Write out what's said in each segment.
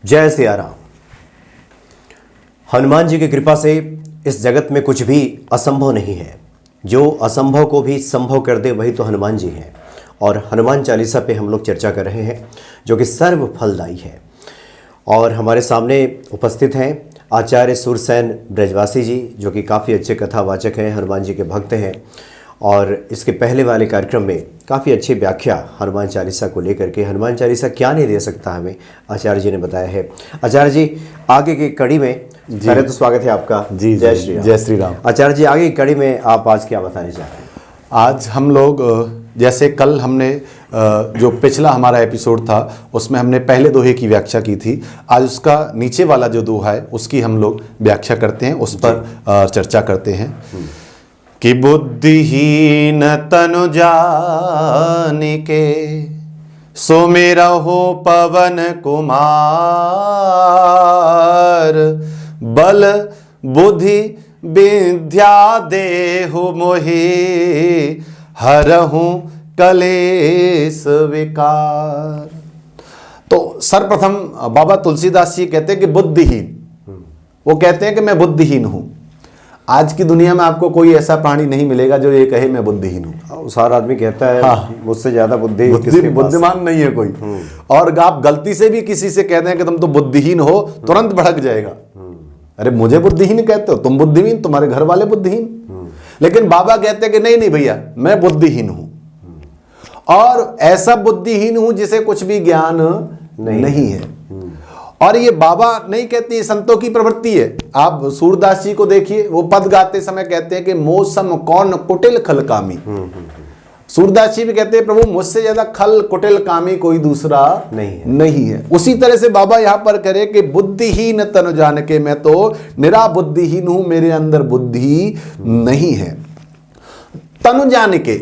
जय सिया राम। हनुमान जी की कृपा से इस जगत में कुछ भी असंभव नहीं है। जो असंभव को भी संभव कर दे वही तो हनुमान जी हैं। और हनुमान चालीसा पे हम लोग चर्चा कर रहे हैं जो कि सर्व फलदायी है। और हमारे सामने उपस्थित हैं आचार्य सुरसेन ब्रजवासी जी, जो कि काफ़ी अच्छे कथावाचक हैं, हनुमान जी के भक्त हैं। और इसके पहले वाले कार्यक्रम में काफ़ी अच्छी व्याख्या हनुमान चालीसा को लेकर के, हनुमान चालीसा क्या नहीं दे सकता हमें, आचार्य जी ने बताया है। आचार्य जी, आगे की कड़ी में पहले तो स्वागत है आपका। जी, जय श्री राम। जय श्री राम। आचार्य जी, आगे की कड़ी में आप आज क्या बताने चाह रहे हैं? आज हम लोग जैसे कल हमने जो पिछला हमारा एपिसोड था उसमें हमने पहले दोहे की व्याख्या की थी। आज उसका नीचे वाला जो दोहा है उसकी हम लोग व्याख्या करते हैं, उस पर चर्चा करते हैं कि बुद्धिहीन तनु जानिके सुमिरहु पवन कुमार, बल बुद्धि विद्या देहु मोहि हरहु कलेश विकार। तो सर्वप्रथम बाबा तुलसीदास जी कहते हैं कि बुद्धिहीन, वो कहते हैं कि मैं बुद्धिहीन हूं। आज की दुनिया में आपको कोई ऐसा प्राणी नहीं मिलेगा जो ये कहे मैं बुद्धिहीन हूं। हर आदमी कहता है हाँ, मुझसे ज्यादा बुद्धिमान नहीं है कोई। और आप गलती से भी किसी से कहते हैं कि तुम तो बुद्धिहीन हो, तुरंत भड़क जाएगा। अरे मुझे बुद्धिहीन कहते हो, तुम बुद्धिहीन, तुम्हारे घर वाले बुद्धिहीन। लेकिन बाबा कहते हैं कि नहीं नहीं भैया, मैं बुद्धिहीन हूं, और ऐसा बुद्धिहीन हूं जिसे कुछ भी ज्ञान नहीं है। और ये बाबा नहीं कहते, संतों की प्रवृत्ति है। आप सूरदास जी को देखिए, वो पद गाते समय कहते हैं कि मौसम कौन कुटिल खल कामी। सूरदास जी भी कहते हैं प्रभु मुझसे ज्यादा खल कुटिल कामी कोई दूसरा नहीं है। उसी तरह से बाबा यहां पर करे कि बुद्धिहीन तनु जान के, मैं तो निरा बुद्धिहीन हूं, मेरे अंदर बुद्धि नहीं है। तनु जान के,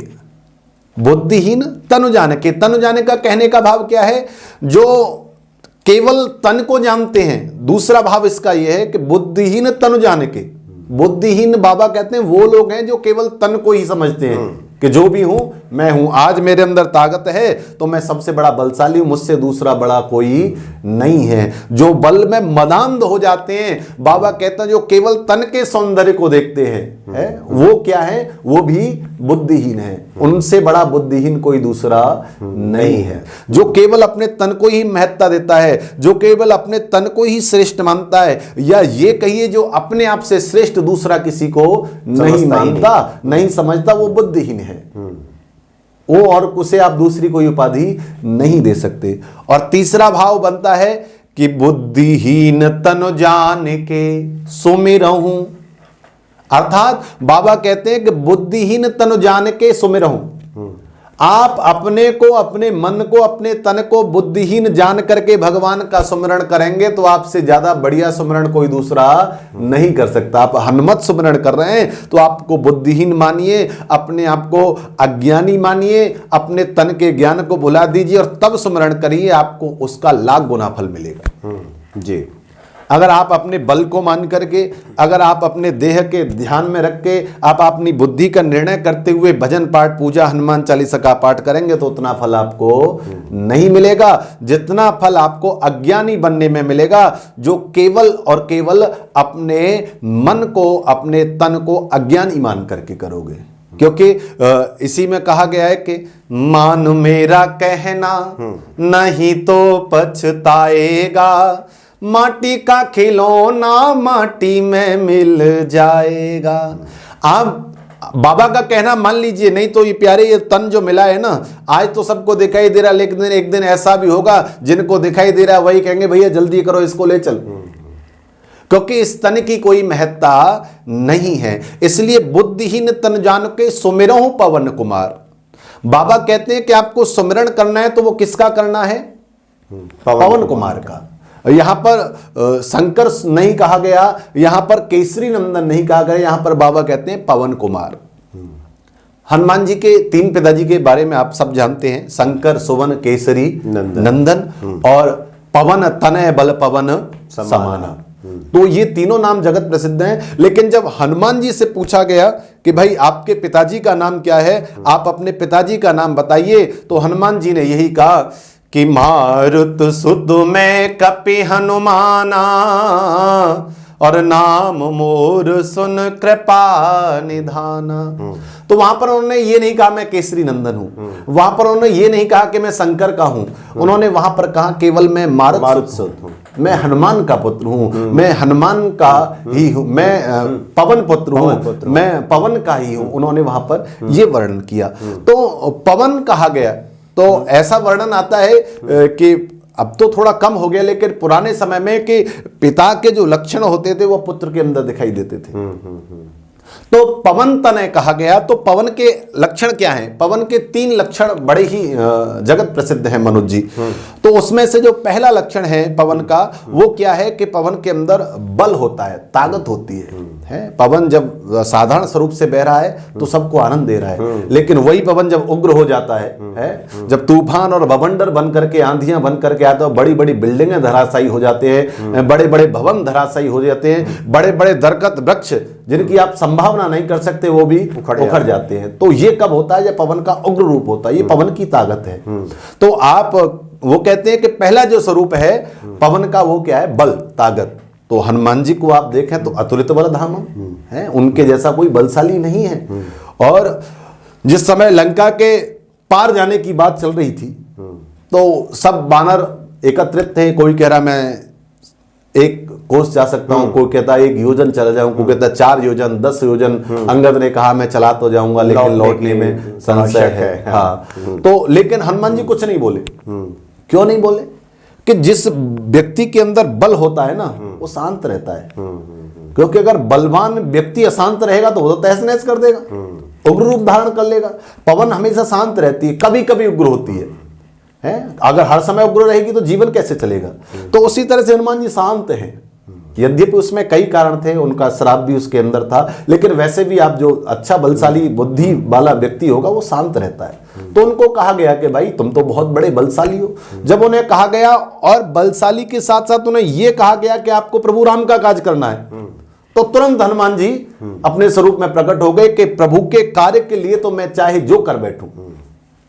बुद्धिहीन तनु जान के, तनु जाने का कहने का भाव क्या है? जो केवल तन को जानते हैं। दूसरा भाव इसका यह है कि बुद्धिहीन तनु जान के, बुद्धिहीन बाबा कहते हैं वो लोग हैं जो केवल तन को ही समझते हैं कि जो भी हूं मैं हूं। आज मेरे अंदर ताकत है तो मैं सबसे बड़ा बलशाली हूं, मुझसे दूसरा बड़ा कोई नहीं है। जो बल में मदांध हो जाते हैं, बाबा कहते हैं जो केवल तन के सौंदर्य को देखते हैं है, वो क्या है? वो भी बुद्धिहीन है। उनसे बड़ा बुद्धिहीन कोई दूसरा नहीं है। जो केवल अपने तन को ही महत्ता देता है, जो केवल अपने तन को ही श्रेष्ठ मानता है, या ये कहिए जो अपने आप से श्रेष्ठ दूसरा किसी को नहीं मानता, नहीं समझता, वो बुद्धिहीन है। वो और उसे आप दूसरी कोई उपाधि नहीं दे सकते। और तीसरा भाव बनता है कि बुद्धिहीन तनु जान के सुमिरहु, अर्थात बाबा कहते हैं कि बुद्धिहीन तनु जान के सुमिरहु। आप अपने को, अपने मन को, अपने तन को बुद्धिहीन जान करके भगवान का सुमिरण करेंगे तो आपसे ज्यादा बढ़िया सुमिरण कोई दूसरा नहीं कर सकता। आप हनुमत सुमिरण कर रहे हैं तो आपको बुद्धिहीन मानिए, अपने आप को अज्ञानी मानिए, अपने तन के ज्ञान को भुला दीजिए और तब सुमिरण करिए, आपको उसका लाख गुना फल मिलेगा। जी, अगर आप अपने बल को मान करके, अगर आप अपने देह के ध्यान में रख के, आप अपनी बुद्धि का निर्णय करते हुए भजन पाठ, पूजा, हनुमान चालीसा का पाठ करेंगे तो उतना फल आपको नहीं मिलेगा जितना फल आपको अज्ञानी बनने में मिलेगा, जो केवल और केवल अपने मन को, अपने तन को अज्ञानी मान करके करोगे। क्योंकि इसी में कहा गया है कि मान मेरा कहना नहीं तो पछताएगा, माटी का खिलौना माटी में मिल जाएगा। आप बाबा का कहना मान लीजिए, नहीं तो ये प्यारे ये तन जो मिला है ना, आज तो सबको दिखाई दे रहा, लेकिन एक दिन ऐसा भी होगा जिनको दिखाई दे रहा है वही कहेंगे भैया जल्दी करो इसको ले चल, क्योंकि इस तन की कोई महत्ता नहीं है। इसलिए बुद्धिहीन तन जान के सुमिरहु पवन कुमार। बाबा कहते हैं कि आपको सुमिरण करना है तो वो किसका करना है? पवन कुमार का। यहां पर शंकर नहीं कहा गया, यहां पर केसरी नंदन नहीं कहा गया, यहां पर बाबा कहते हैं पवन कुमार। हनुमान जी के तीन पिताजी के बारे में आप सब जानते हैं, शंकर, सुवन, केसरी, नंदन और पवन तनय बल पवन समाना। तो ये तीनों नाम जगत प्रसिद्ध हैं। लेकिन जब हनुमान जी से पूछा गया कि भाई आपके पिताजी का नाम क्या है, आप अपने पिताजी का नाम बताइए, तो हनुमान जी ने यही कहा कि मारुत सुत में कपि हनुमाना, और नाम मोर सुन कृपा निधाना। तो वहां पर उन्होंने ये नहीं कहा मैं केसरी नंदन हूं, वहां पर उन्होंने ये नहीं कहा कि मैं शंकर का हूं, उन्होंने वहां पर कहा केवल मैं मारुत सुत हूं, मैं हनुमान का पुत्र हूं, मैं हनुमान का ही हूं, मैं पवन पुत्र हूं, मैं पवन का ही हूं। उन्होंने वहां पर ये वर्णन किया। तो पवन कहा गया, तो ऐसा वर्णन आता है कि अब तो थोड़ा कम हो गया, लेकिन पुराने समय में कि पिता के जो लक्षण होते थे वो पुत्र के अंदर दिखाई देते थे। तो पवन तनय कहा गया। तो पवन के लक्षण क्या हैं? पवन के 3 लक्षण बड़े ही जगत प्रसिद्ध हैं मनोज जी। तो उसमें से जो पहला लक्षण है पवन का, वो क्या है कि पवन के अंदर बल होता है, ताकत होती है। पवन जब साधारण स्वरूप से बह रहा है तो सबको आनंद दे रहा है, लेकिन वही पवन जब उग्र हो जाता है, जब तूफान और बवंडर बन करके, आंधियां बन करके आता है, बड़ी बड़ी बिल्डिंगें धराशायी हो जाते हैं, बड़े बड़े भवन धराशायी हो जाते हैं, बड़े बड़े दरकत वृक्ष जिनकी आप संभावना नहीं कर सकते वो भी उखड़ जाते हैं। तो ये कब होता है? जब पवन का उग्र रूप होता है, ये पवन की ताकत है। तो आप वो कहते हैं कि पहला जो स्वरूप है पवन का वो क्या है? बल, ताकत। तो हनुमान जी को आप देखें तो अतुलित बल धामम है, उनके जैसा कोई बलशाली नहीं है। और जिस समय लंका के पार जाने की बात चल रही थी तो सब वानर एकत्रित थे। कोई कह रहा मैं 1 कोस जा सकता हूं, कोई कहता 1 योजन चला जाऊं, कोई कहता 4 योजन, 10 योजन। अंगद ने कहा मैं चला तो जाऊंगा लेकिन लौटने में संशय है। हाँ, तो लेकिन हनुमान जी कुछ नहीं बोले। क्यों नहीं बोले? कि जिस व्यक्ति के अंदर बल होता है ना वो शांत रहता है। क्योंकि अगर बलवान व्यक्ति अशांत रहेगा तो वो तो तहस नहस कर देगा, उग्र रूप धारण कर लेगा। पवन हमेशा शांत रहती है, कभी कभी उग्र होती है। अगर हर समय उग्र रहेगी तो जीवन कैसे चलेगा? तो उसी तरह से हनुमान जी शांत हैं। यद्यपि उसमें कई कारण थे, उनका श्राप भी उसके अंदर था, लेकिन वैसे भी आप जो अच्छा बलशाली बुद्धि वाला व्यक्ति होगा वो शांत रहता है। तो उनको कहा गया कि भाई तुम तो बहुत बड़े बलशाली हो। जब उन्हें कहा गया और बलशाली के साथ साथ उन्हें यह कहा गया कि आपको प्रभु राम का काज करना है, तो तुरंत हनुमान जी अपने स्वरूप में प्रकट हो गए कि प्रभु के कार्य के लिए तो मैं चाहे जो कर बैठूं,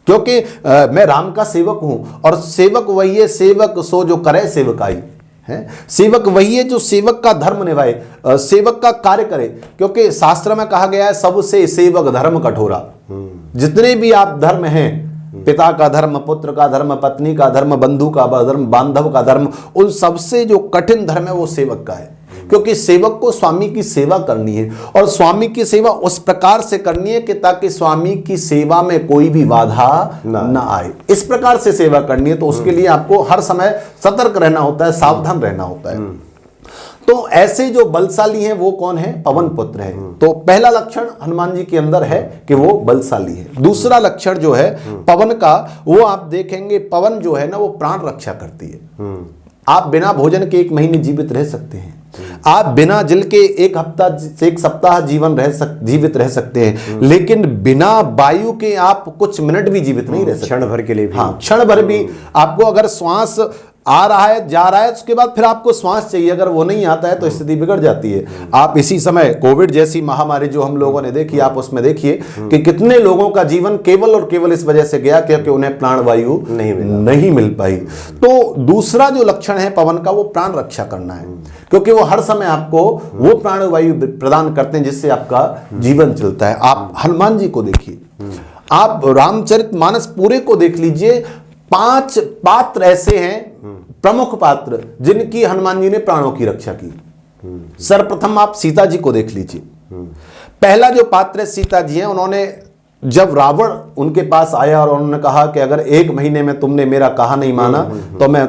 क्योंकि मैं राम का सेवक हूं। और सेवक वही है, सेवक सो जो करे सेवकाई है। सेवक वही है जो सेवक का धर्म निभाए, सेवक का कार्य करे। क्योंकि शास्त्र में कहा गया है सबसे सेवक धर्म कठोरा। जितने भी आप धर्म हैं, पिता का धर्म, पुत्र का धर्म, पत्नी का धर्म, बंधु का धर्म, बांधव का धर्म, उन सबसे जो कठिन धर्म है वो सेवक का है। क्योंकि सेवक को स्वामी की सेवा करनी है, और स्वामी की सेवा उस प्रकार से करनी है कि ताकि स्वामी की सेवा में कोई भी बाधा ना आए। इस प्रकार से सेवा करनी है। तो उसके लिए आपको हर समय सतर्क रहना होता है, सावधान रहना होता है। तो ऐसे जो बलशाली हैं वो कौन है? पवन पुत्र है। तो पहला लक्षण हनुमान जी के अंदर है कि वो बलशाली है। दूसरा लक्षण जो है पवन का, वो आप देखेंगे पवन जो है ना वो प्राण रक्षा करती है। आप बिना भोजन के 1 महीने जीवित रह सकते हैं, आप बिना जल के 1 सप्ताह जीवित रह सकते हैं, लेकिन बिना वायु के आप कुछ मिनट भी जीवित नहीं रह सकते, क्षण भर के लिए भी। हाँ, क्षण भर भी। आपको अगर श्वास आ रहा है, जा रहा है, उसके बाद फिर आपको श्वास चाहिए, अगर वो नहीं आता है तो स्थिति बिगड़ जाती है। आप इसी समय कोविड जैसी महामारी जो हम लोगों ने देखी, आप उसमें देखिए कि कितने लोगों का जीवन केवल और केवल इस वजह से गया क्योंकि उन्हें प्राणवायु नहीं मिल पाई। तो दूसरा जो लक्षण है पवन का, वो प्राण रक्षा करना है, क्योंकि वो हर समय आपको वो प्राणवायु प्रदान करते हैं जिससे आपका जीवन चलता है। आप हनुमान जी को देखिए, आप रामचरितमानस पूरे को देख लीजिए। 5 पात्र ऐसे हैं, प्रमुख पात्र, जिनकी हनुमान जी ने प्राणों की रक्षा की। सर्वप्रथम आप सीता जी को देख लीजिए। पहला जो पात्र है सीता जी हैं, उन्होंने जब रावण उनके पास आया और उन्होंने कहा कि अगर 1 महीने में तुमने मेरा कहा नहीं माना तो मैं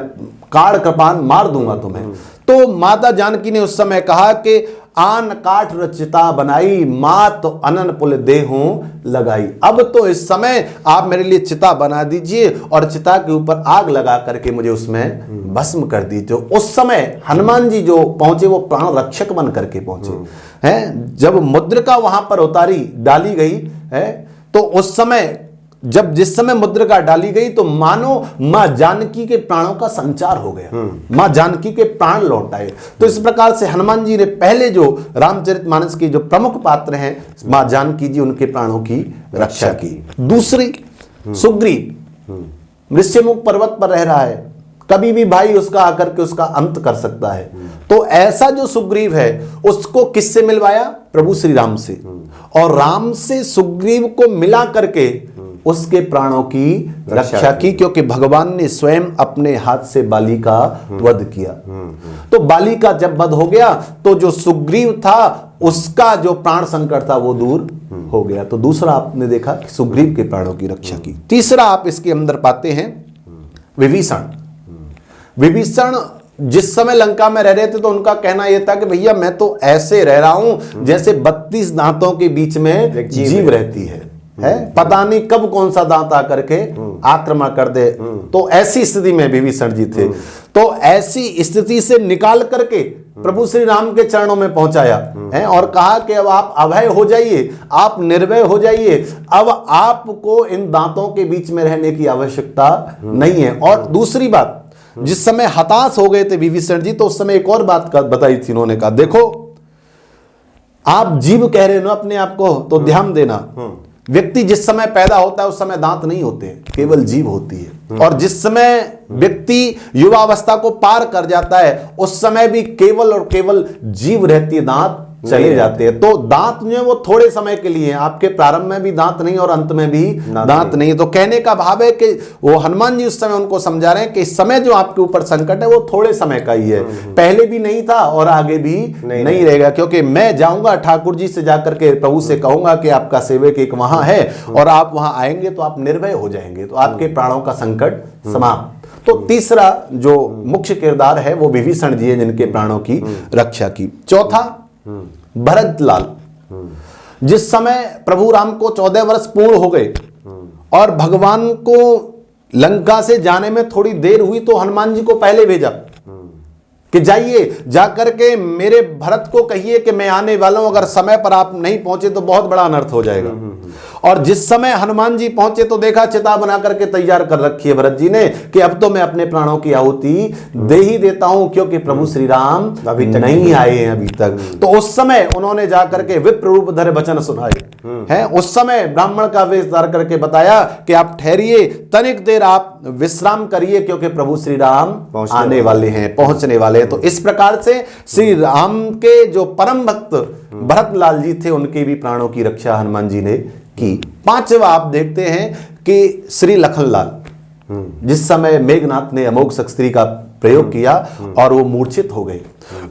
काढ़ कृपान मार दूंगा तुम्हें, तो माता जानकी ने उस समय कहा कि आन काठ रचिता बनाई, मात अनन पुल देहूं लगाई। अब तो इस समय आप मेरे लिए चिता बना दीजिए और चिता के ऊपर आग लगा करके मुझे उसमें भस्म कर दीजिए। उस समय हनुमान जी जो पहुंचे वो प्राण रक्षक बन करके पहुंचे हैं। जब मुद्रिका वहां पर उतारी डाली गई है, तो उस समय जब जिस समय मुद्रिका डाली गई तो मानो मां जानकी के प्राणों का संचार हो गया, मां जानकी के प्राण लौट आए। तो इस प्रकार से हनुमान जी ने पहले जो रामचरितमानस की जो प्रमुख पात्र हैं मां जानकी जी, उनके प्राणों की रक्षा की। दूसरी सुग्रीव, ऋष्यमुख पर्वत पर रह रहा है, कभी भी भाई उसका आकर के उसका अंत कर सकता है। तो ऐसा जो सुग्रीव है उसको किससे मिलवाया? प्रभु श्री राम से, और राम से सुग्रीव को मिला करके उसके प्राणों की रक्षा की, क्योंकि भगवान ने स्वयं अपने हाथ से बाली का वध किया। तो बाली का जब वध हो गया तो जो सुग्रीव था उसका जो प्राण संकट था वो दूर हो गया। तो दूसरा आपने देखा कि सुग्रीव के प्राणों की रक्षा की। तीसरा आप इसके अंदर पाते हैं विभीषण। विभीषण जिस समय लंका में रह रहे थे तो उनका कहना यह था कि भैया मैं तो ऐसे रह रहा हूं जैसे 32 दांतों के बीच में जीव रहती है, पता नहीं कब कौन सा दांत आकर के आक्रमण कर दे। तो ऐसी स्थिति में विभीषण जी थे। तो ऐसी स्थिति से निकाल करके प्रभु श्री राम के चरणों में पहुंचाया है और कहा कि अब आप अभय हो जाइए, आप निर्भय हो जाइए, अब आपको इन दांतों के बीच में रहने की आवश्यकता नहीं है। और दूसरी बात, जिस समय हताश हो गए थे विभीषण जी तो उस समय एक और बात बताई थी उन्होंने कहा, देखो आप जीव कह रहे हो ना अपने आप को, तो ध्यान देना, व्यक्ति जिस समय पैदा होता है उस समय दांत नहीं होते, केवल जीभ होती है। और जिस समय व्यक्ति युवावस्था को पार कर जाता है उस समय भी केवल और केवल जीभ रहती है, दांत चले जाते हैं। तो दांत जो है वो थोड़े समय के लिए हैं, आपके प्रारंभ में भी दांत नहीं और अंत में भी दांत नहीं। तो कहने का भाव है कि वो हनुमान जी उस समय उनको समझा रहे हैं कि इस समय जो आपके ऊपर संकट है वो थोड़े समय का ही है, पहले भी नहीं था और आगे भी नहीं रहेगा। क्योंकि मैं जाऊंगा ठाकुर जी से जाकर के प्रभु से कहूंगा कि आपका सेवक एक वहां है और आप वहां आएंगे तो आप निर्भय हो जाएंगे, तो आपके प्राणों का संकट समाप्त। तो तीसरा जो मुख्य किरदार है वो विभीषण जी है जिनके प्राणों की रक्षा की। चौथा भरतलाल। जिस समय प्रभु राम को 14 वर्ष पूर्ण हो गए और भगवान को लंका से जाने में थोड़ी देर हुई तो हनुमान जी को पहले भेजा कि जाइए, जाकर के मेरे भरत को कहिए कि मैं आने वाला हूं, अगर समय पर आप नहीं पहुंचे तो बहुत बड़ा अनर्थ हो जाएगा। और जिस समय हनुमान जी पहुंचे तो देखा चिता बना करके तैयार कर रखी है भरत जी ने कि अब तो मैं अपने प्राणों की आहुति दे ही देता हूं, क्योंकि प्रभु श्री राम अभी तक नहीं आए हैं अभी तक। तो उस समय उन्होंने जाकर के विप्र रूप धरे वचन सुनाए हैं। उस समय ब्राह्मण का वेश धार करके बताया कि आप ठहरिए, तनिक देर आप विश्राम करिए, क्योंकि प्रभु श्री राम आने वाले हैं, पहुंचने वाले हैं। तो इस प्रकार से श्री राम के जो परम भक्त भरतलाल जी थे उनके भी प्राणों की रक्षा हनुमान जी ने की। पांचवा आप देखते हैं कि श्री लखनलाल, जिस समय मेघनाथ ने अमोघ शस्त्री का प्रयोग किया और वो मूर्छित हो गए,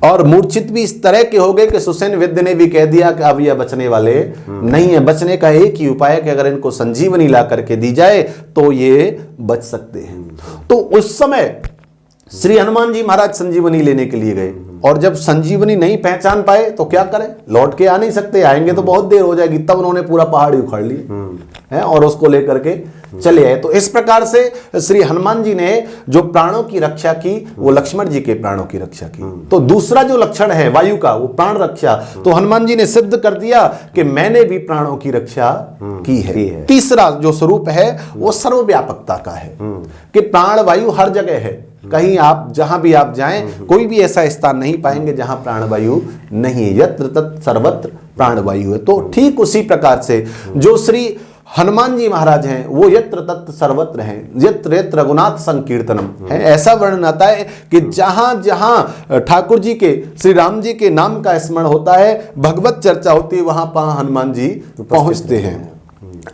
और मूर्छित भी इस तरह के हो गए कि सुसेन विद्य ने भी कह दिया कि अब यह बचने वाले नहीं है। बचने का एक ही उपाय है कि अगर इनको संजीवनी ला करके दी जाए तो ये बच सकते हैं। तो उस समय श्री हनुमान जी महाराज संजीवनी लेने के लिए गए, और जब संजीवनी नहीं पहचान पाए तो क्या करें, लौट के आ नहीं सकते, आएंगे तो बहुत देर हो जाएगी। तब उन्होंने पूरा पहाड़ ही उखाड़ लिया है और उसको लेकर के चले आए। तो इस प्रकार से श्री हनुमान जी ने जो प्राणों की रक्षा की वो लक्ष्मण जी के प्राणों की रक्षा की। तो दूसरा जो लक्षण है वायु का, वो प्राण रक्षा, तो हनुमान जी ने सिद्ध कर दिया कि मैंने भी प्राणों की रक्षा की है। तीसरा जो स्वरूप है वो सर्वव्यापकता का है कि प्राण वायु हर जगह है, कहीं आप जहां भी आप जाएं कोई भी ऐसा स्थान नहीं पाएंगे जहां प्राणवायु नहीं है, यत्र तत् सर्वत्र प्राणवायु है। तो ठीक उसी प्रकार से जो श्री हनुमान जी महाराज हैं वो यत्र तत् सर्वत्र हैं, यत्र यत्र रघुनाथ संकीर्तनम है। ऐसा वर्णन आता है कि जहां जहां ठाकुर जी के श्री राम जी के नाम का स्मरण होता है, भगवत चर्चा होती है, वहां पर हनुमान जी पहुंचते हैं।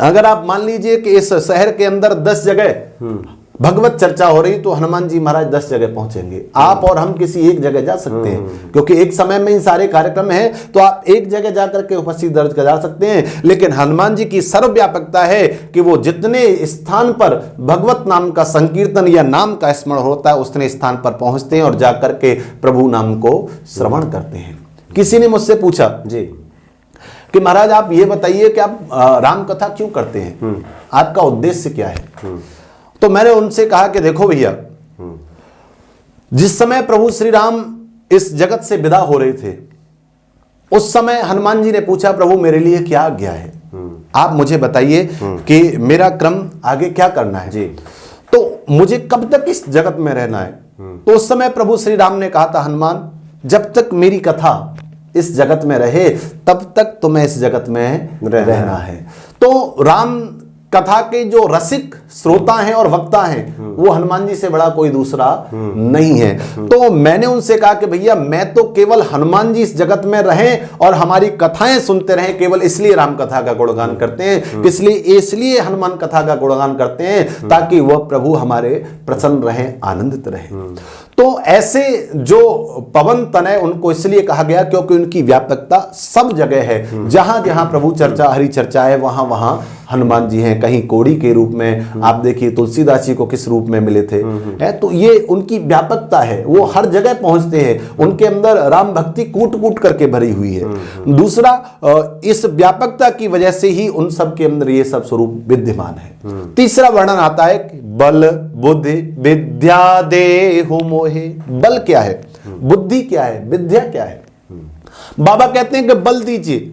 अगर आप मान लीजिए कि इस शहर के अंदर 10 जगह भगवत चर्चा हो रही तो हनुमान जी महाराज 10 जगह पहुंचेंगे। आप और हम किसी एक जगह जा सकते हैं, क्योंकि एक समय में ही सारे कार्यक्रम हैं, तो आप एक जगह जाकर के उपस्थित दर्ज करा सकते हैं। लेकिन हनुमान जी की सर्वव्यापकता है कि वो जितने स्थान पर भगवत नाम का संकीर्तन या नाम का स्मरण होता है उतने स्थान पर पहुंचते हैं और जाकर के प्रभु नाम को श्रवण करते हैं। किसी ने मुझसे पूछा जी कि महाराज आप ये बताइए कि आप राम कथा क्यों करते हैं, आपका उद्देश्य क्या है। तो मैंने उनसे कहा कि देखो भैया, जिस समय प्रभु श्री राम इस जगत से विदा हो रहे थे उस समय हनुमान जी ने पूछा प्रभु मेरे लिए क्या आज्ञा है, आप मुझे बताइए कि मेरा क्रम आगे क्या करना है जी, तो मुझे कब तक इस जगत में रहना है। तो उस समय प्रभु श्री राम ने कहा था हनुमान जब तक मेरी कथा इस जगत में रहे तब तक तुम्हें इस जगत में रहना है। तो राम कथा के जो रसिक श्रोता हैं और वक्ता हैं वो हनुमान जी से बड़ा कोई दूसरा नहीं है। तो मैंने उनसे कहा कि भैया मैं तो केवल हनुमान जी इस जगत में रहें और हमारी कथाएं सुनते रहें, केवल इसलिए राम कथा का गुणगान करते हैं, इसलिए हनुमान कथा का गुणगान करते हैं ताकि वह प्रभु हमारे प्रसन्न रहें, आनंदित रहें। तो ऐसे जो पवन तनय उनको इसलिए कहा गया क्योंकि उनकी व्यापकता सब जगह है। जहां जहां प्रभु चर्चा, हरि चर्चा है, वहां वहां हनुमान जी हैं। कहीं कोड़ी के रूप में, आप देखिए तुलसीदास जी को किस रूप में मिले थे, है तो ये उनकी व्यापकता है, वो हर जगह पहुंचते हैं। उनके अंदर राम भक्ति कूट कूट करके भरी हुई है। दूसरा, इस व्यापकता की वजह से ही उन सब के अंदर ये सब स्वरूप विद्यमान है। तीसरा वर्णन आता है बल बुद्धि विद्या देहु मोहे। बल क्या है, बुद्धि क्या है, विद्या क्या है? बाबा कहते हैं कि बल दीजिए।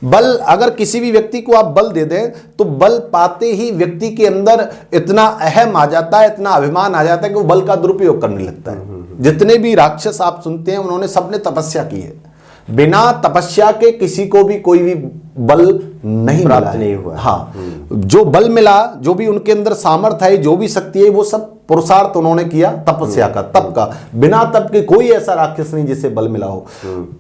बल, अगर किसी भी व्यक्ति को आप बल दे दें तो बल पाते ही व्यक्ति के अंदर इतना अहम आ जाता है, इतना अभिमान आ जाता है कि वो बल का दुरुपयोग करने लगता है। जितने भी राक्षस आप सुनते हैं उन्होंने सबने तपस्या की है। बिना तपस्या के किसी को भी कोई भी बल नहीं प्राप्त नहीं हुआ। हाँ, जो बल मिला, जो भी उनके अंदर सामर्थ्य है, जो भी शक्ति है, वो सब पुरुषार्थ उन्होंने किया तपस्या का, तप का। बिना तप के कोई ऐसा राक्षस नहीं जिसे बल मिला हो।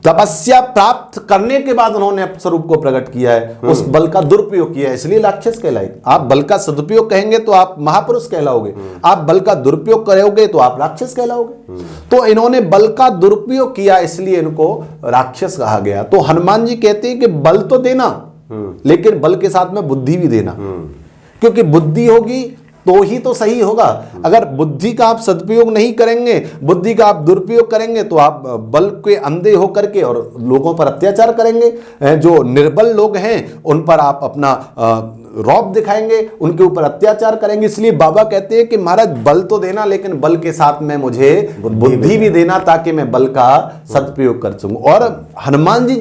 तपस्या प्राप्त करने के बाद उन्होंने स्वरूप को प्रकट किया है, उस बल का दुरुपयोग किया है, इसलिए राक्षस कहलाए। आप बल का सदुपयोग कहेंगे तो आप महापुरुष कहलाओगे, आप बल का दुरुपयोग करोगे तो आप राक्षस कहलाओगे। तो इन्होंने बल का दुरुपयोग किया, इसलिए इनको राक्षस कहा गया। तो हनुमान जी कहते हैं कि बल तो देना, लेकिन बल के साथ में बुद्धि भी देना, क्योंकि बुद्धि होगी तो ही तो सही होगा। अगर बुद्धि का आप सदुपयोग नहीं करेंगे, बुद्धि का आप दुरुपयोग करेंगे तो आप बल के अंधे होकर के और लोगों पर अत्याचार करेंगे। जो निर्बल लोग हैं उन पर आप अपना रौब दिखाएंगे, उनके ऊपर अत्याचार करेंगे। इसलिए बाबा कहते हैं कि महाराज बल तो देना, लेकिन बल के साथ में मुझे बुद्धि भी देना ताकि मैं बल का सदुपयोग कर सकूं। और हनुमान जी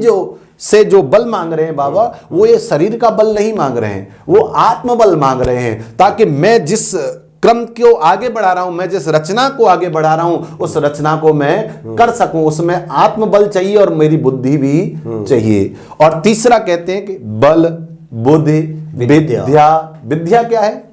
जो बल मांग रहे हैं बाबा, वो ये शरीर का बल नहीं मांग रहे हैं, वो आत्मबल मांग रहे हैं, ताकि मैं जिस क्रम को आगे बढ़ा रहा हूं, मैं जिस रचना को आगे बढ़ा रहा हूं, उस रचना को मैं कर सकूं। उसमें आत्मबल चाहिए और मेरी बुद्धि भी चाहिए। और तीसरा कहते हैं कि बल बुद्धि विद्या। विद्या क्या है?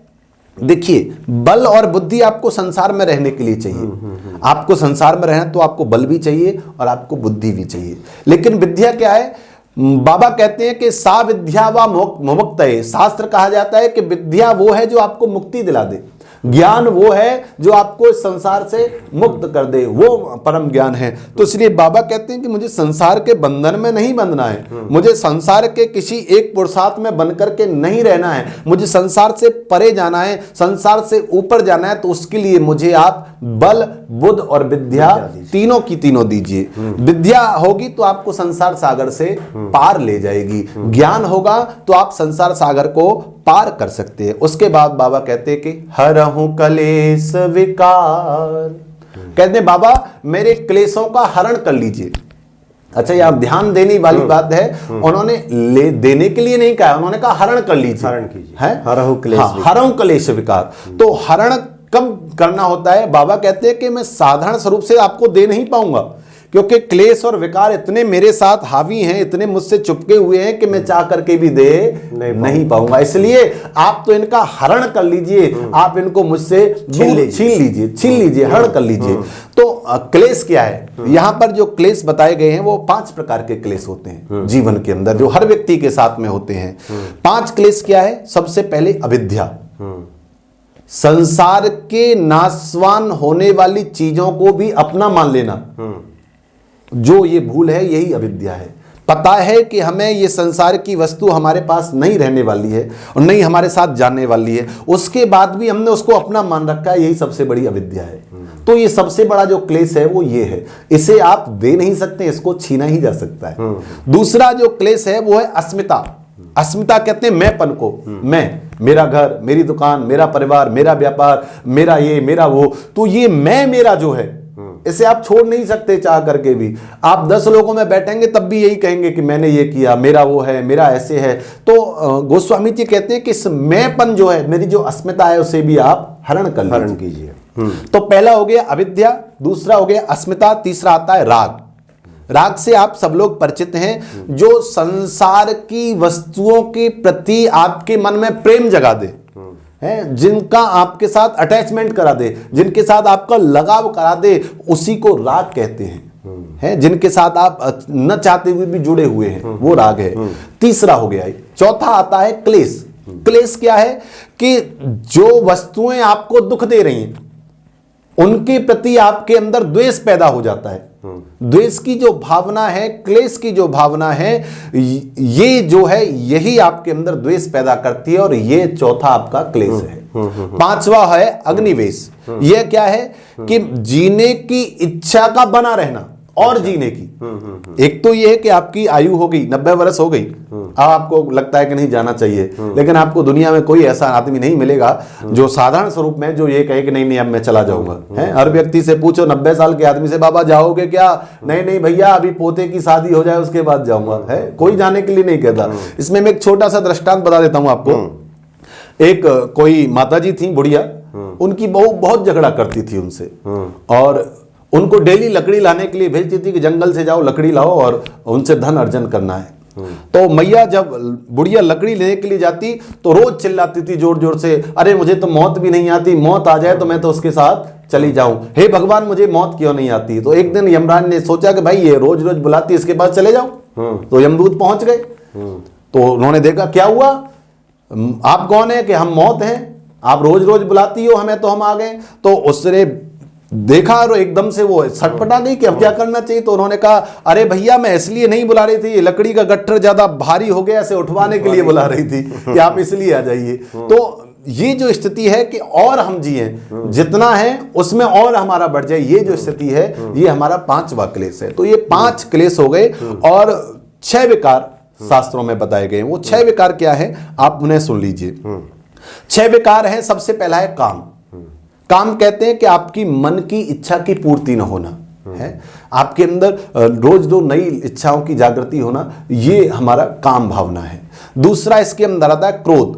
देखिए, बल और बुद्धि आपको संसार में रहने के लिए चाहिए। आपको संसार में रहना तो आपको बल भी चाहिए और आपको बुद्धि भी चाहिए। लेकिन विद्या क्या है? बाबा कहते हैं कि सा विद्या व मुमुक्तये। शास्त्र कहा जाता है कि विद्या वो है जो आपको मुक्ति दिला दे, ज्ञान वो है जो आपको इस संसार से मुक्त कर दे, वो परम ज्ञान है। तो इसलिए बाबा कहते हैं कि मुझे संसार के बंधन में नहीं बंधना है, मुझे संसार के किसी एक पुरुषार्थ में बन करके नहीं रहना है, मुझे संसार से परे जाना है, संसार से ऊपर जाना है। तो उसके लिए मुझे आप बल बुद्ध और विद्या तीनों की तीनों दीजिए। विद्या होगी तो आपको संसार सागर से पार ले जाएगी, ज्ञान होगा तो आप संसार सागर को पार कर सकते हैं। उसके बाद बाबा कहते हैं कि हरहु कलेश विकार। कहते हैं बाबा मेरे क्लेशों का हरण कर लीजिए। अच्छा, ये आप ध्यान देने वाली बात है, उन्होंने ले देने के लिए नहीं कहा, उन्होंने कहा हरण कर लीजिए, हरण कीजिए, है हरहु क्लेश। हाँ, हरहु क्लेश विकार। तो हरण कब करना होता है? बाबा कहते हैं कि मैं साधारण स्वरूप से आपको दे नहीं पाऊंगा, क्योंकि क्लेश और विकार इतने मेरे साथ हावी हैं, इतने मुझसे चिपके हुए हैं कि मैं चाह करके भी दे नहीं पाऊंगा। इसलिए आप तो इनका हरण कर लीजिए, आप इनको मुझसे छीन लीजिए, हरण कर लीजिए। तो क्लेश क्या है? यहां पर जो क्लेश बताए गए हैं वो 5 प्रकार के क्लेश होते हैं जीवन के अंदर, जो हर व्यक्ति के साथ में होते हैं। 5 क्लेश क्या है? सबसे पहले अविद्या, संसार के नाशवान होने वाली चीजों को भी अपना मान लेना। जो ये भूल है यही अविद्या है। पता है कि हमें ये संसार की वस्तु हमारे पास नहीं रहने वाली है और नहीं हमारे साथ जाने वाली है, उसके बाद भी हमने उसको अपना मान रखा है, यही सबसे बड़ी अविद्या है। तो ये सबसे बड़ा जो क्लेश है वो ये है, इसे आप दे नहीं सकते, इसको छीना ही जा सकता है। दूसरा जो क्लेश है वो है अस्मिता। अस्मिता कहते हैं मैंपन को, मैं, मेरा घर, मेरी दुकान, मेरा परिवार, मेरा व्यापार, मेरा ये, मेरा वो। तो ये मैं मेरा जो है इसे आप छोड़ नहीं सकते चाह करके भी। आप 10 लोगों में बैठेंगे तब भी यही कहेंगे कि मैंने ये किया, मेरा वो है, मेरा ऐसे है। तो गोस्वामी जी कहते हैं कि इस मैंपन जो है, मेरी जो अस्मिता है, उसे भी आप हरण कीजिए। तो पहला हो गया अविद्या, दूसरा हो गया अस्मिता, तीसरा आता है राग। राग से आप सब लोग परिचित हैं, जो संसार की वस्तुओं के प्रति आपके मन में प्रेम जगा दे। हैं, जिनका आपके साथ अटैचमेंट करा दे, जिनके साथ आपका लगाव करा दे, उसी को राग कहते हैं, जिनके साथ आप न चाहते हुए भी जुड़े हुए हैं, वो राग है। तीसरा हो गया। चौथा आता है क्लेश। क्लेश क्या है कि जो वस्तुएं आपको दुख दे रही हैं उनके प्रति आपके अंदर द्वेष पैदा हो जाता है। द्वेष की जो भावना है, क्लेश की जो भावना है, ये जो है यही आपके अंदर द्वेष पैदा करती है, और ये चौथा आपका क्लेश है। पांचवा है अग्निवेश। यह क्या है कि जीने की इच्छा का बना रहना और जीने की। एक तो ये है कि आपकी आयु हो गई, 90 वर्ष हो गई, अब आपको लगता है कि नहीं जाना चाहिए, लेकिन आपको दुनिया में कोई ऐसा आदमी नहीं मिलेगा जो साधारण स्वरूप में जो ये कहे कि नहीं नहीं अब मैं चला जाऊंगा। है, हर व्यक्ति से पूछो 90 साल के आदमी से, बाबा जाओगे क्या? नहीं नहीं भैया, अभी पोते की शादी हो जाए उसके बाद जाऊंगा। है, कोई जाने के लिए नहीं कहता। इसमें मैं एक छोटा सा दृष्टांत बता देता हूं आपको। एक कोई माता जी थी बुढ़िया, उनकी बहू बहुत झगड़ा करती थी उनसे, और उनको डेली लकड़ी लाने के लिए भेजती थी कि जंगल से जाओ लकड़ी लाओ और उनसे धन अर्जन करना है। तो मैया जब बुढ़िया लकड़ी लेने के लिए जाती तो रोज चिल्लाती थी जोर जोर से, अरे मुझे तो मौत भी नहीं आती, मौत आ जाए तो मैं तो उसके साथ चली जाऊं, हे भगवान मुझे मौत क्यों नहीं आती। तो एक दिन यमराज ने सोचा कि भाई ये रोज रोज बुलाती, इसके पास चले जाओ। तो यमदूत पहुंच गए, तो उन्होंने देखा क्या हुआ, आप कौन है कि हम मौत हैं, आप रोज रोज बुलाती हो हमें तो हम आ गए। तो उसने देखा और एकदम से वो सटपटा गई कि अब क्या करना चाहिए। तो उन्होंने कहा, अरे भैया मैं इसलिए नहीं बुला रही थी, ये लकड़ी का गट्ठर ज्यादा भारी हो गया, इसे उठवाने के लिए बुला रही थी कि आप इसलिए आ जाइए। तो ये जो स्थिति है कि और हम जिए, जितना है उसमें और हमारा बढ़ जाए, ये जो स्थिति है ये हमारा पांचवा क्लेश है। तो ये 5 क्लेश हो गए, और 6 विकार शास्त्रों में बताए गए। वो 6 विकार क्या है आप उन्हें सुन लीजिए। 6 विकार है। सबसे पहला है काम। काम कहते हैं कि आपकी मन की इच्छा की पूर्ति न होना है, आपके अंदर रोज दो नई इच्छाओं की जागृति होना, ये हमारा काम भावना है। दूसरा इसके अंदर आता है क्रोध।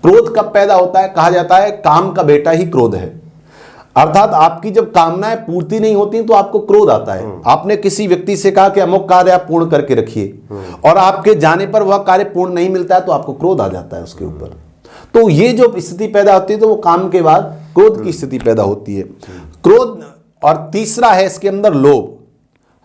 क्रोध कब पैदा होता है? कहा जाता है काम का बेटा ही क्रोध है। अर्थात आपकी जब कामनाएं पूर्ति नहीं होती तो आपको क्रोध आता है। आपने किसी व्यक्ति से कहा कि अमुक कार्य आप पूर्ण करके रखिए, और आपके जाने पर वह कार्य पूर्ण नहीं मिलता है तो आपको क्रोध आ जाता है उसके ऊपर। तो ये जो स्थिति पैदा होती है तो वो काम के बाद क्रोध की स्थिति पैदा होती है। क्रोध। और तीसरा है इसके अंदर लोभ।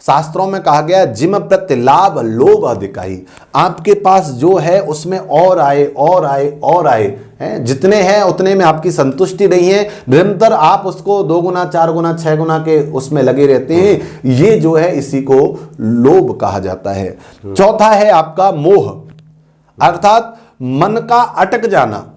शास्त्रों में कहा गया जिम प्रत्य लाभ लोभ अधिकाई। आपके पास जो है उसमें और आए और आए और आए, जितने हैं उतने में आपकी संतुष्टि नहीं है, निरंतर आप उसको 2 गुना 4 गुना 6 गुना के उसमें लगे रहते हैं। ये जो है इसी को लोभ कहा जाता है। चौथा है आपका मोह, अर्थात मन का अटक जाना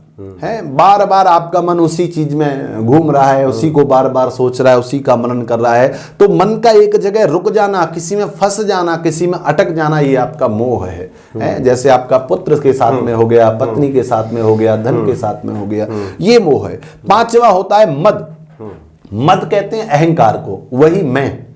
है। बार बार आपका मन उसी चीज में घूम रहा है, उसी को बार बार सोच रहा है, उसी का मनन कर रहा है। तो मन का एक जगह रुक जाना, किसी में फंस जाना, किसी में अटक जाना, ये आपका मोह है। जैसे आपका पुत्र के साथ में हो गया, पत्नी के साथ में हो गया, धन के साथ में हो गया, ये मोह है। 5वां होता है मद। मद कहते हैं अहंकार को, वही मैं,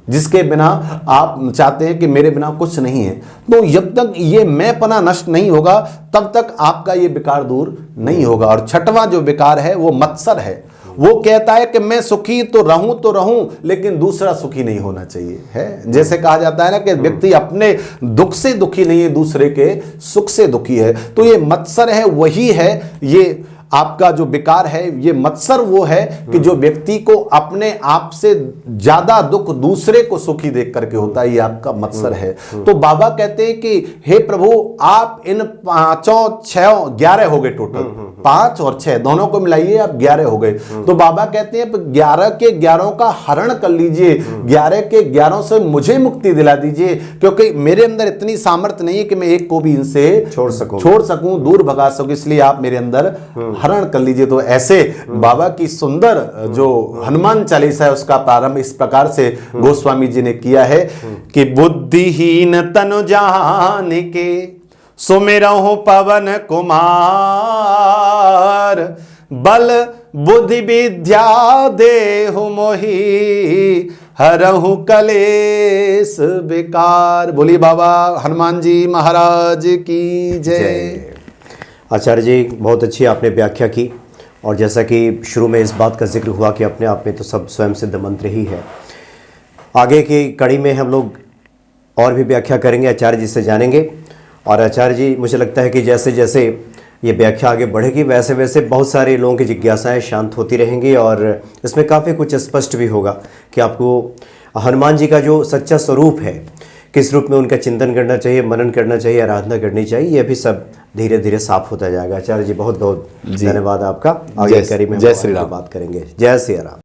जिसके बिना आप चाहते हैं कि मेरे बिना कुछ नहीं है। तो जब तक ये मैंपना नष्ट नहीं होगा तब तक आपका ये विकार दूर नहीं होगा। और 6वां जो विकार है वो मत्सर है। वो कहता है कि मैं सुखी तो रहूं लेकिन दूसरा सुखी नहीं होना चाहिए। है, जैसे कहा जाता है ना कि व्यक्ति अपने दुख से दुखी नहीं है, दूसरे के सुख से दुखी है। तो ये मत्सर है, वही है ये आपका जो विकार है। ये मत्सर वो है कि जो व्यक्ति को अपने आप से ज्यादा दुख दूसरे को सुखी देख करके होता है, ये आपका मत्सर है। तो बाबा कहते हैं कि हे प्रभु आप इन 5 6 11 हो गए टोटल, 5 और 6 दोनों को मिलाइए आप 11 हो गए। तो बाबा कहते हैं 11 के 11 का हरण कर लीजिए, 11 के 11 से मुझे मुक्ति दिला दीजिए, क्योंकि मेरे अंदर इतनी सामर्थ्य नहीं है कि मैं एक को भी इनसे छोड़ सकूं, दूर भगा सकूं, इसलिए आप मेरे अंदर हरण कर लीजिए। तो ऐसे बाबा की सुंदर जो हनुमान चालीसा है उसका प्रारंभ इस प्रकार से गोस्वामी जी ने किया है कि बुद्धिहीन तनु जान के सुमिरहु पवन कुमार, बल बुद्धि विद्या देहु मोहि हरहु कलेश विकार। बोलिए बाबा हनुमान जी महाराज की जय। आचार्य जी बहुत अच्छी आपने व्याख्या की, और जैसा कि शुरू में इस बात का जिक्र हुआ कि अपने आप में तो सब स्वयं सिद्ध मंत्र ही है। आगे की कड़ी में हम लोग और भी व्याख्या करेंगे, आचार्य जी से जानेंगे। और आचार्य जी मुझे लगता है कि जैसे जैसे ये व्याख्या आगे बढ़ेगी। वैसे वैसे बहुत सारे लोगों की जिज्ञासाएं शांत होती रहेंगी और इसमें काफ़ी कुछ स्पष्ट भी होगा कि आपको हनुमान जी का जो सच्चा स्वरूप है, किस रूप में उनका चिंतन करना चाहिए, मनन करना चाहिए, आराधना करनी चाहिए, ये भी सब धीरे धीरे साफ होता जाएगा। आचार्य जी बहुत बहुत धन्यवाद आपका। आगे कड़ी में जय श्री राम। बात करेंगे। जय श्री राम।